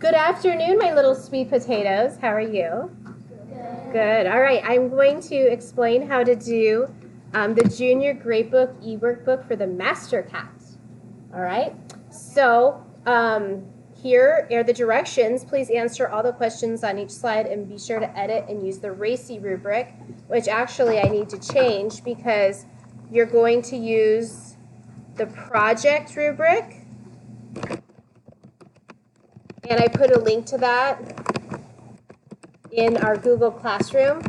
Good afternoon, my little sweet potatoes. How are you? Good. All right, I'm going to explain how to do the Junior Gradebook e-workbook for the Master Cat. All right, so here are the directions. Please answer all the questions on each slide and be sure to edit and use the RACI rubric, which actually I need to change because you're going to use the project rubric. And I put a link to that in our Google Classroom,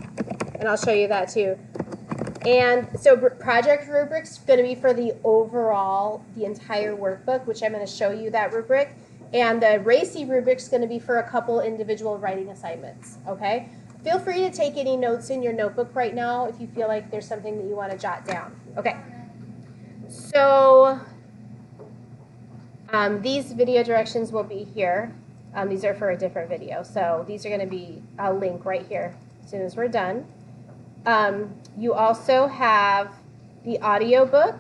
and I'll show you that too. And so project rubric's going to be for the overall, the entire workbook, which I'm going to show you that rubric. And the RACI rubric's going to be for a couple individual writing assignments, okay? Feel free to take any notes in your notebook right now if you feel like there's something that you want to jot down. Okay. So these video directions will be here. These are for a different video. So these are going to be a link right here as soon as we're done. You also have the audio book.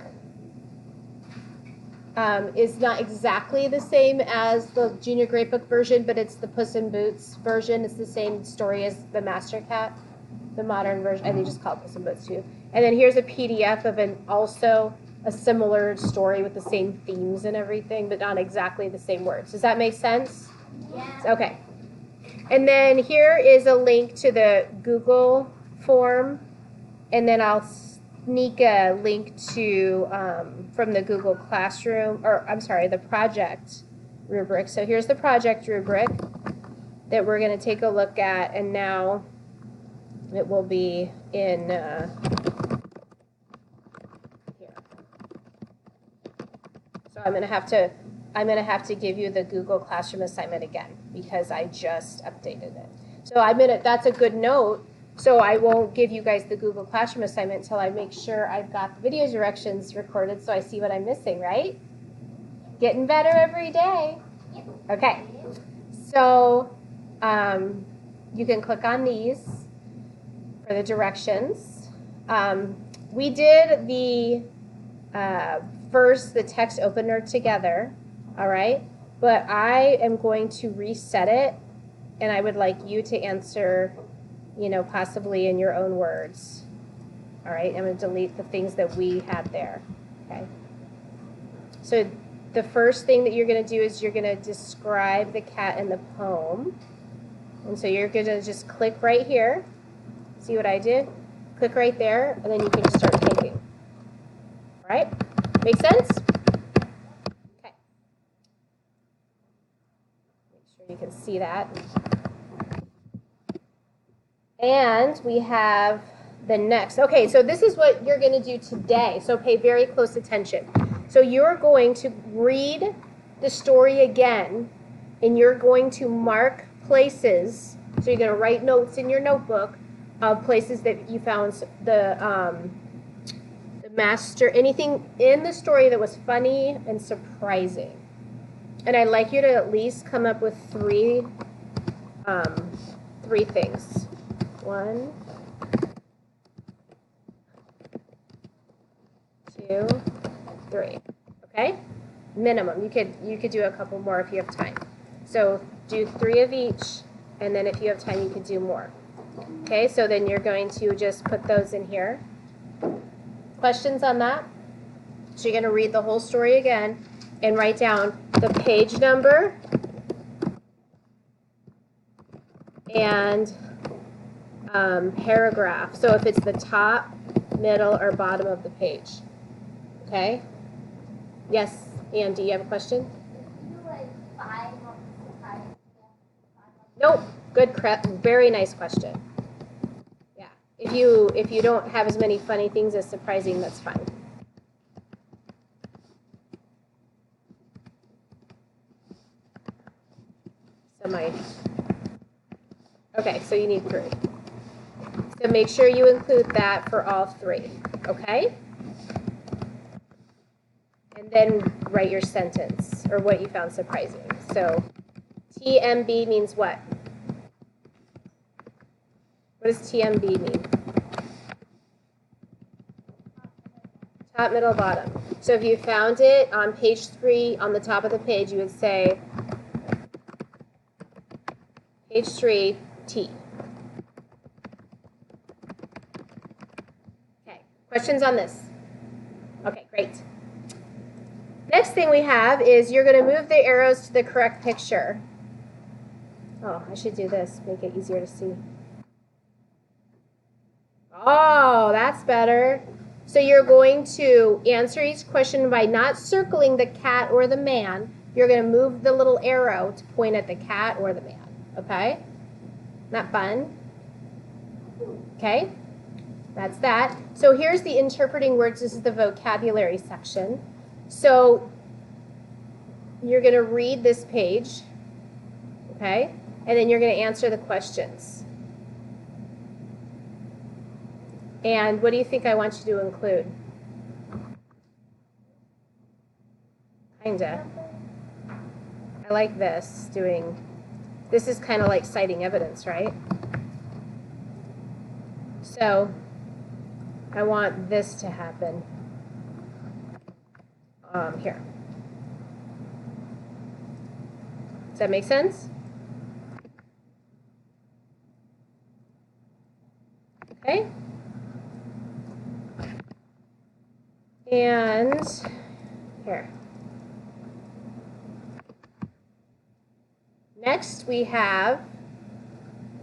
It's not exactly the same as the Junior Gradebook version, but it's the Puss in Boots version. It's the same story as the Master Cat, the modern version. I think just call it Puss in Boots too. And then here's a PDF of also a similar story with the same themes and everything, but not exactly the same words. Does that make sense? Yeah. Okay. And then here is a link to the Google form, and then I'll sneak a link to from the Google Classroom, or I'm sorry, the project rubric. So here's the project rubric that we're going to take a look at, and now it will be in here. So I'm going to have to give you the Google Classroom assignment again because I just updated it. So that's a good note. So I won't give you guys the Google Classroom assignment until I make sure I've got the video directions recorded so I see what I'm missing, right? Getting better every day. Okay. So you can click on these for the directions. We did the first, the text opener together. All right, but I am going to reset it, and I would like you to answer, possibly in your own words. All right, I'm going to delete the things that we had there. Okay. So the first thing that you're going to do is you're going to describe the cat in the poem. And so you're going to just click right here. See what I did? Click right there, and then you can just start typing. All right? Make sense? You can see that. And we have the next. Okay, so this is what you're going to do today. So pay very close attention. So you're going to read the story again, and you're going to mark places. So you're going to write notes in your notebook of places that you found the master, anything in the story that was funny and surprising. And I'd like you to at least come up with three things. 1, 2, 3. Okay? Minimum. You could do a couple more if you have time. So do 3 of each, and then if you have time, you could do more. Okay? So then you're going to just put those in here. Questions on that? So you're going to read the whole story again and write down the page number and paragraph. So if it's the top, middle, or bottom of the page. Okay? Yes, Andy, you have a question? Nope. Good, very nice question. Yeah. If you don't have as many funny things as surprising, that's fine. Okay, so you need 3. So make sure you include that for all 3, okay? And then write your sentence, or what you found surprising. So TMB means what? What does TMB mean? Top, middle, bottom. So if you found it on page 3, on the top of the page, you would say, Page 3, T. Okay, questions on this? Okay, great. Next thing we have is you're going to move the arrows to the correct picture. Oh, I should do this, make it easier to see. Oh, that's better. So you're going to answer each question by not circling the cat or the man. You're going to move the little arrow to point at the cat or the man. Okay? Not fun? Okay? That's that. So here's the interpreting words. This is the vocabulary section. So you're going to read this page. Okay? And then you're going to answer the questions. And what do you think I want you to include? Kinda. I like this, this is kind of like citing evidence, right? So I want this to happen here. Does that make sense? Okay. And here. Next we have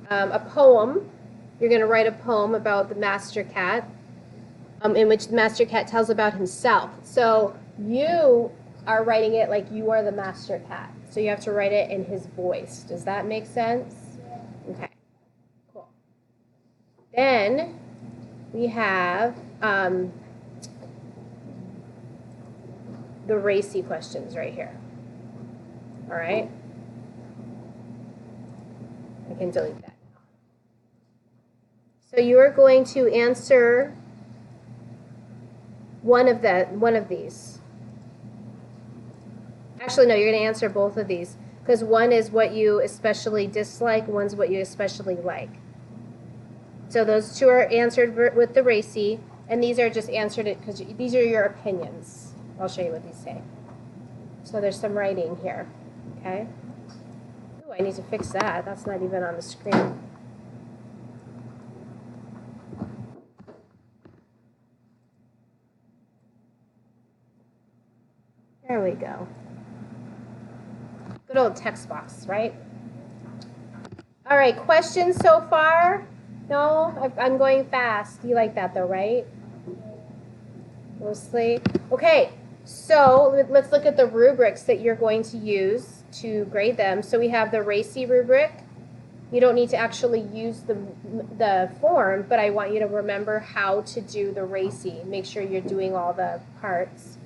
a poem. You're going to write a poem about the master cat, in which the master cat tells about himself. So you are writing it like you are the master cat. So you have to write it in his voice. Does that make sense? Okay, cool. Then we have the racy questions right here. All right? I can delete that now. So you are going to answer one of these. Actually, no, you're going to answer both of these, because one is what you especially dislike, one's what you especially like. So those two are answered with the racy, and these are just answered because these are your opinions. I'll show you what these say. So there's some writing here, okay? Ooh, I need to fix that. That's not even on the screen. There we go. Good old text box, right? All right, questions so far? No? I'm going fast. You like that though, right? Mostly. Okay, so let's look at the rubrics that you're going to use to grade them. So we have the racy rubric. You don't need to actually use the form, but I want you to remember how to do the racy. Make sure you're doing all the parts.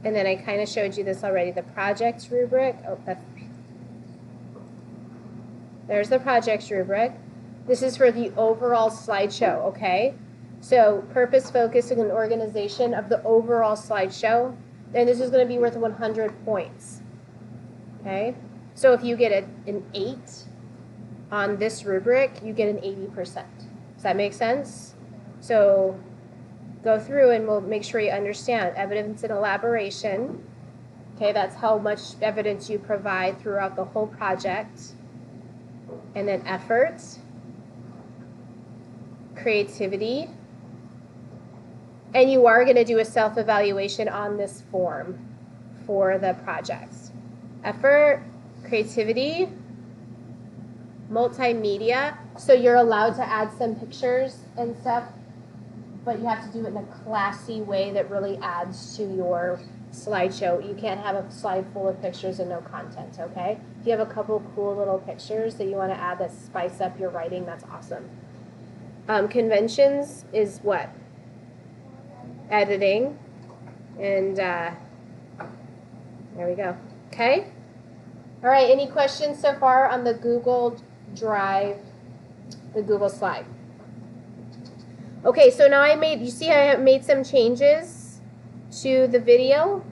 And then I kind of showed you this already, the projects rubric. Oh, there's the projects rubric. This is for the overall slideshow, okay? So purpose, focus, and organization of the overall slideshow. And this is going to be worth 100 points, okay? So if you get an 8 on this rubric, you get an 80%. Does that make sense? So go through and we'll make sure you understand evidence and elaboration. Okay, that's how much evidence you provide throughout the whole project. And then effort, creativity, and you are going to do a self-evaluation on this form for the projects. Effort, creativity, multimedia, so you're allowed to add some pictures and stuff, but you have to do it in a classy way that really adds to your slideshow. You can't have a slide full of pictures and no content, okay? If you have a couple cool little pictures that you want to add that spice up your writing, that's awesome. Conventions is what? Editing. And there we go. Okay? All right, any questions so far on the Google Drive, the Google slide? Okay, so now you see I have made some changes to the video.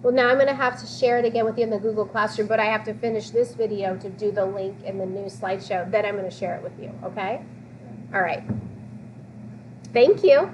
Well, now I'm going to have to share it again with you in the Google Classroom, but I have to finish this video to do the link in the new slideshow. Then I'm going to share it with you, okay? All right. Thank you.